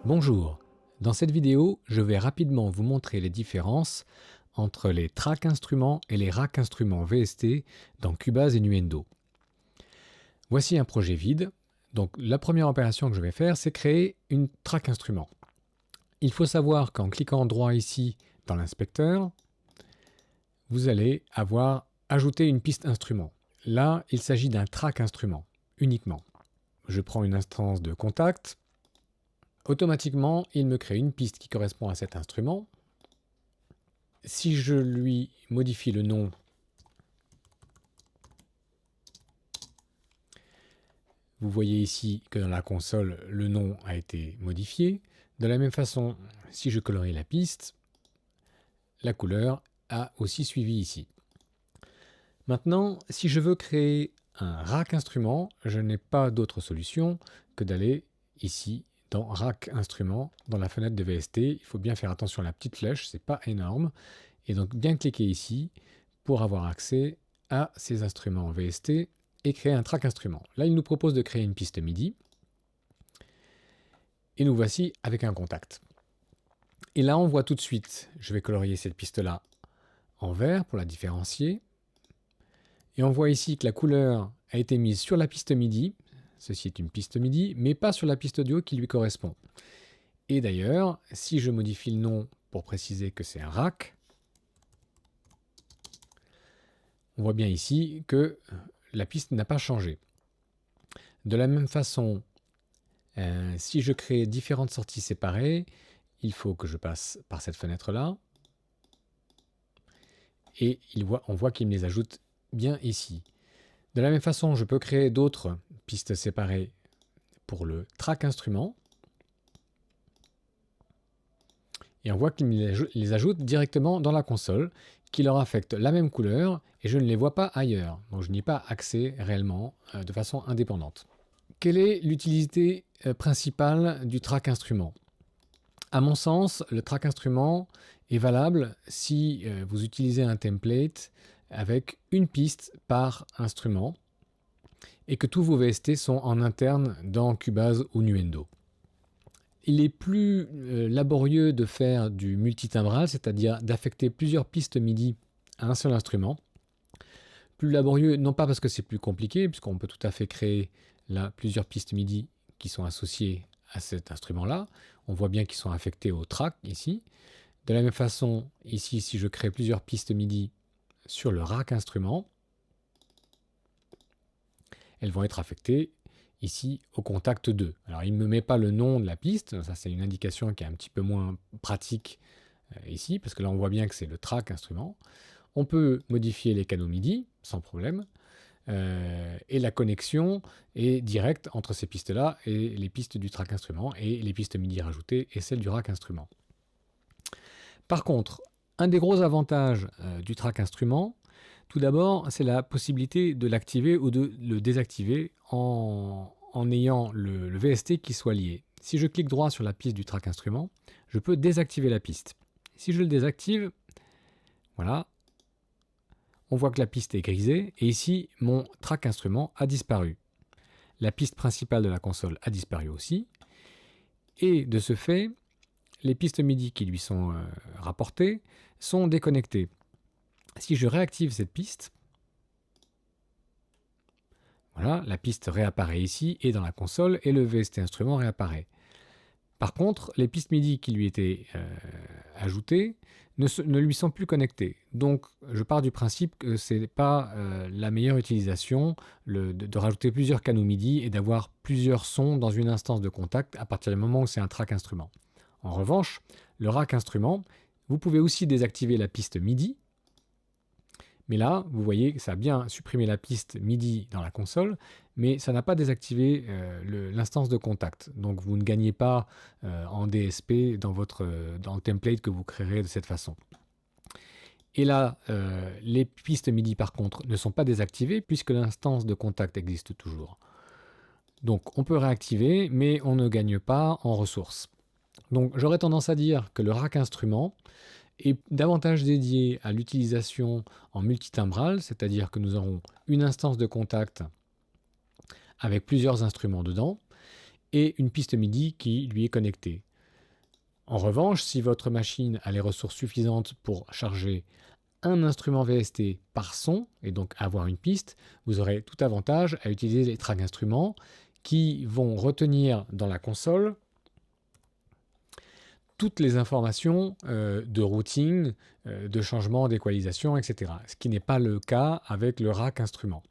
Bonjour, dans cette vidéo, je vais rapidement vous montrer les différences entre les track instruments et les rack instruments VST dans Cubase et Nuendo. Voici un projet vide. Donc la première opération que je vais faire, c'est créer une track instrument. Il faut savoir qu'en cliquant droit ici dans l'inspecteur, vous allez avoir ajouté une piste instrument. Là, il s'agit d'un track instrument uniquement. Je prends une instance de contact. Automatiquement, il me crée une piste qui correspond à cet instrument. Si je lui modifie le nom, vous voyez ici que dans la console, le nom a été modifié. De la même façon, si je colorie la piste, la couleur a aussi suivi ici. Maintenant, si je veux créer un rack instrument, je n'ai pas d'autre solution que d'aller ici dans Rack Instrument, dans la fenêtre de VST. Il faut bien faire attention à la petite flèche, c'est pas énorme. Et donc bien cliquer ici pour avoir accès à ces instruments VST et créer un track instrument. Là, il nous propose de créer une piste MIDI. Et nous voici avec un contact. Et là, on voit tout de suite, je vais colorier cette piste-là en vert pour la différencier. Et on voit ici que la couleur a été mise sur la piste MIDI. Ceci est une piste MIDI, mais pas sur la piste audio qui lui correspond. Et d'ailleurs, si je modifie le nom pour préciser que c'est un rack, on voit bien ici que la piste n'a pas changé. De la même façon, si je crée différentes sorties séparées, il faut que je passe par cette fenêtre-là. Et on voit qu'il me les ajoute bien ici. De la même façon, je peux créer d'autres pistes séparées pour le track instrument. Et on voit qu'il me les ajoute directement dans la console, qui leur affecte la même couleur, et je ne les vois pas ailleurs. Donc je n'y ai pas accès réellement de façon indépendante. Quelle est l'utilité principale du track instrument? À mon sens, le track instrument est valable si vous utilisez un template avec une piste par instrument et que tous vos VST sont en interne dans Cubase ou Nuendo. Il est plus laborieux de faire du multitimbral, c'est-à-dire d'affecter plusieurs pistes MIDI à un seul instrument. Plus laborieux, non pas parce que c'est plus compliqué, puisqu'on peut tout à fait créer là plusieurs pistes MIDI qui sont associées à cet instrument-là. On voit bien qu'ils sont affectés au track ici. De la même façon, ici, si je crée plusieurs pistes MIDI sur le rack instrument, elles vont être affectées ici au contact 2. Alors il ne me met pas le nom de la piste, ça c'est une indication qui est un petit peu moins pratique ici, parce que là on voit bien que c'est le track instrument. On peut modifier les canaux MIDI sans problème, et la connexion est directe entre ces pistes-là et les pistes du track instrument, et les pistes MIDI rajoutées et celles du rack instrument. Par contre, un des gros avantages du track instrument, tout d'abord, c'est la possibilité de l'activer ou de le désactiver en ayant le VST qui soit lié. Si je clique droit sur la piste du track instrument, je peux désactiver la piste. Si je le désactive, voilà, on voit que la piste est grisée et ici, mon track instrument a disparu. La piste principale de la console a disparu aussi. Et de ce fait, les pistes MIDI qui lui sont rapportées sont déconnectées. Si je réactive cette piste, voilà, la piste réapparaît ici et dans la console et le VST instrument réapparaît. Par contre, les pistes MIDI qui lui étaient ajoutées ne lui sont plus connectées. Donc, je pars du principe que ce n'est pas la meilleure utilisation de rajouter plusieurs canaux MIDI et d'avoir plusieurs sons dans une instance de contact à partir du moment où c'est un track instrument. En revanche, le rack instrument, vous pouvez aussi désactiver la piste MIDI. Mais là, vous voyez que ça a bien supprimé la piste MIDI dans la console, mais ça n'a pas désactivé l'instance de contact. Donc vous ne gagnez pas en DSP dans le template que vous créerez de cette façon. Et là, les pistes MIDI par contre ne sont pas désactivées puisque l'instance de contact existe toujours. Donc on peut réactiver, mais on ne gagne pas en ressources. Donc j'aurais tendance à dire que le rack instrument est davantage dédié à l'utilisation en multitimbral, c'est-à-dire que nous aurons une instance de contact avec plusieurs instruments dedans et une piste MIDI qui lui est connectée. En revanche, si votre machine a les ressources suffisantes pour charger un instrument VST par son, et donc avoir une piste, vous aurez tout avantage à utiliser les tracks instruments qui vont retenir dans la console toutes les informations de routing, de changement, d'équalisation, etc. Ce qui n'est pas le cas avec le rack instrument.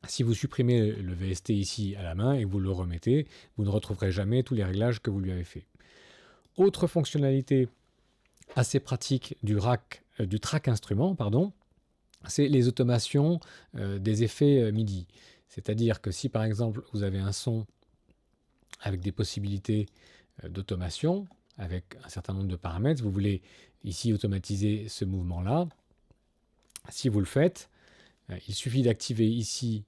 Si vous supprimez le VST ici à la main et que vous le remettez, vous ne retrouverez jamais tous les réglages que vous lui avez fait. Autre fonctionnalité assez pratique du track instrument, c'est les automations des effets MIDI. C'est-à-dire que si par exemple vous avez un son avec des possibilités d'automation, avec un certain nombre de paramètres, vous voulez ici automatiser ce mouvement-là. Si vous le faites, il suffit d'activer ici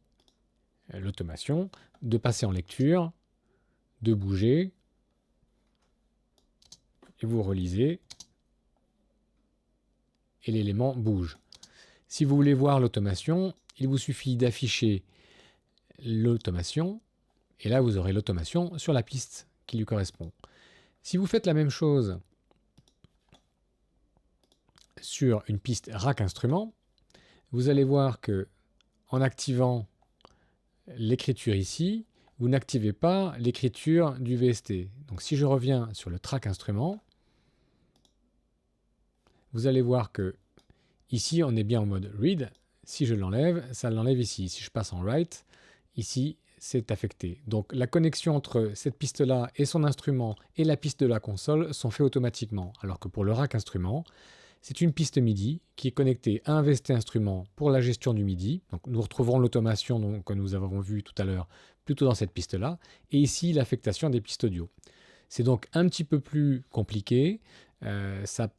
l'automation, de passer en lecture, de bouger, et vous relisez, et l'élément bouge. Si vous voulez voir l'automation, il vous suffit d'afficher l'automation, et là vous aurez l'automation sur la piste qui lui correspond. Si vous faites la même chose sur une piste rack instrument, vous allez voir que en activant l'écriture ici, vous n'activez pas l'écriture du VST. Donc si je reviens sur le track instrument, vous allez voir que ici on est bien en mode read. Si je l'enlève, ça l'enlève ici. Si je passe en write, ici c'est affecté. Donc la connexion entre cette piste-là et son instrument et la piste de la console sont faits automatiquement. Alors que pour le rack instrument, c'est une piste MIDI qui est connectée à un VST instrument pour la gestion du MIDI. Donc nous retrouverons l'automation que nous avons vu tout à l'heure plutôt dans cette piste-là. Et ici, l'affectation des pistes audio. C'est donc un petit peu plus compliqué. Ça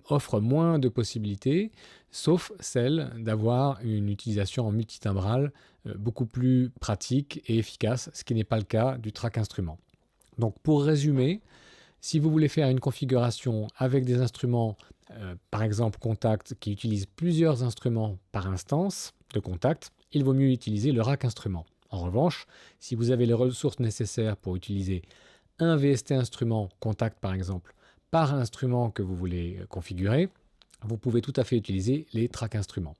offre moins de possibilités, sauf celle d'avoir une utilisation en multitimbral beaucoup plus pratique et efficace, ce qui n'est pas le cas du track instrument. Donc pour résumer, si vous voulez faire une configuration avec des instruments, par exemple Contact, qui utilisent plusieurs instruments par instance de Contact, il vaut mieux utiliser le rack instrument. En revanche, si vous avez les ressources nécessaires pour utiliser un VST instrument Contact par exemple, par instrument que vous voulez configurer, vous pouvez tout à fait utiliser les track instruments.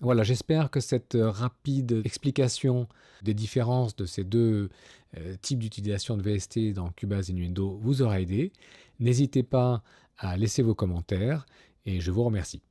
Voilà, j'espère que cette rapide explication des différences de ces deux types d'utilisation de VST dans Cubase et Nuendo vous aura aidé. N'hésitez pas à laisser vos commentaires et je vous remercie.